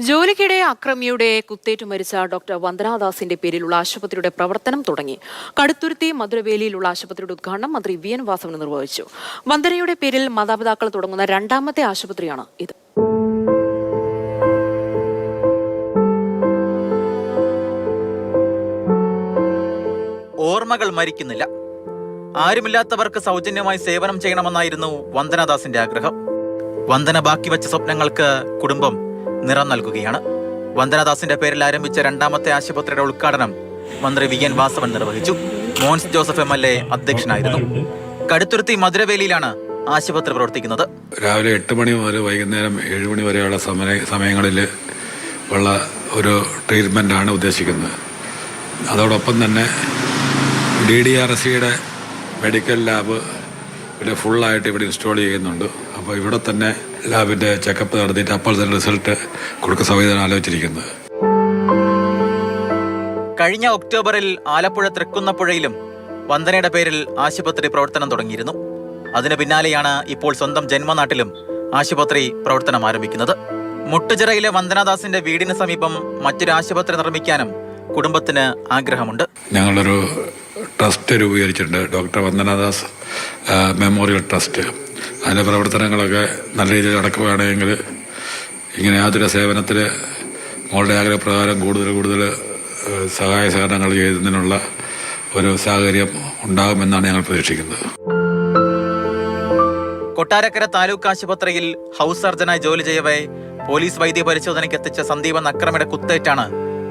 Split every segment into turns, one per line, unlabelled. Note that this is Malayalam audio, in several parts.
ജോലിക്കിടെ അക്രമിയുടെ കുത്തേറ്റു മരിച്ച ഡോക്ടർ വന്ദനാദാസിന്റെ പേരിലുള്ള ആശുപത്രിയുടെ പ്രവർത്തനം തുടങ്ങി. കടുത്തുരുത്തി മധുരവേലിയിലുള്ള ആശുപത്രിയുടെ ഉദ്ഘാടനം മന്ത്രി വി.എൻ. വാസവൻ നിർവഹിച്ചു. വന്ദനയുടെ പേരിൽ മാതാപിതാക്കൾ തുടങ്ങുന്ന രണ്ടാമത്തെ ആശുപത്രിയാണ് ഇത്.
ഓർമ്മകൾ മരിക്കുന്നില്ല. ആരുമില്ലാത്തവർക്ക് സൗജന്യമായി സേവനം ചെയ്യണമെന്നായിരുന്നു വന്ദനാദാസിന്റെ ആഗ്രഹം. വന്ദന ബാക്കി വെച്ച സ്വപ്നങ്ങൾക്ക് കുടുംബം നിറം നൽകുകയാണ്. വന്ദനാദാസിന്റെ പേരിൽ ആരംഭിച്ച രണ്ടാമത്തെ ആശുപത്രിയുടെ ഉദ്ഘാടനം മന്ത്രി വി.എൻ. വാസവൻ നിർവഹിച്ചു. മോൻസ് ജോസഫ് MLA അധ്യക്ഷനായിരുന്നു. കടുത്തുരുത്തി മധുരവേലിയിലാണ് ആശുപത്രി പ്രവർത്തിക്കുന്നത്.
രാവിലെ 8 മണി മുതൽ വൈകുന്നേരം 7 മണി വരെയുള്ള സമയങ്ങളിൽ ഉള്ള ഒരു ട്രീറ്റ്മെൻറ്റാണ് ഉദ്ദേശിക്കുന്നത്. അതോടൊപ്പം തന്നെ DDRCയുടെ മെഡിക്കൽ ലാബ് ഇവിടെ ഫുള്ളായിട്ട് ഇവിടെ ഇൻസ്റ്റാൾ ചെയ്യുന്നുണ്ട്. അപ്പോൾ ഇവിടെ തന്നെ ലാബിൻ്റെ ചെക്കപ്പ് നടത്തിയിട്ട് അപ്പോൾ തന്നെ റിസൾട്ട് കൊടുക്കുന്ന സംവിധാനം ആലോചിച്ചിരിക്കുന്നത്.
കഴിഞ്ഞ ഒക്ടോബറിൽ ആലപ്പുഴ തൃക്കുന്നപ്പുഴയിലും വന്ദനയുടെ പേരിൽ ആശുപത്രി പ്രവർത്തനം തുടങ്ങിയിരുന്നു. അതിനു പിന്നാലെയാണ് ഇപ്പോൾ സ്വന്തം ജന്മനാട്ടിലും ആശുപത്രി പ്രവർത്തനം ആരംഭിക്കുന്നത്. മുട്ടുചിറയിലെ വന്ദനാദാസിന്റെ വീടിന് സമീപം മറ്റൊരു ആശുപത്രി നിർമ്മിക്കാനും കുടുംബത്തിന് ആഗ്രഹമുണ്ട്.
ഞങ്ങളൊരു ട്രസ്റ്റ് രൂപീകരിച്ചിട്ടുണ്ട്, ഡോക്ടർ വന്ദനാദാസ് മെമ്മോറിയൽ ട്രസ്റ്റ്. അതിൻ്റെ പ്രവർത്തനങ്ങളൊക്കെ നല്ല രീതിയിൽ നടക്കുകയാണെങ്കിൽ ഇങ്ങനെ ആതുര സേവനത്തിൽ മോളുടെ ആഗ്രഹപ്രകാരം കൂടുതൽ സഹായ സഹകരണങ്ങൾ ചെയ്യുന്നതിനുള്ള ഒരു സാഹചര്യം ഉണ്ടാകുമെന്നാണ് ഞങ്ങൾ പ്രതീക്ഷിക്കുന്നത്.
കൊട്ടാരക്കര താലൂക്ക് ആശുപത്രിയിൽ ഹൗസ് സർജനായി ജോലി ചെയ്യവേ പോലീസ് വൈദ്യ പരിശോധനയ്ക്ക് എത്തിച്ച സന്ദീപ് എന്ന അക്രമിയുടെ കുത്തേറ്റാണ്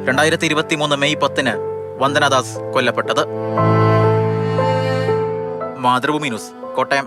2023 മെയ് 10 വന്ദനാദാസ് കൊല്ലപ്പെട്ടത്. മാതൃഭൂമി ന്യൂസ്, കോട്ടയം.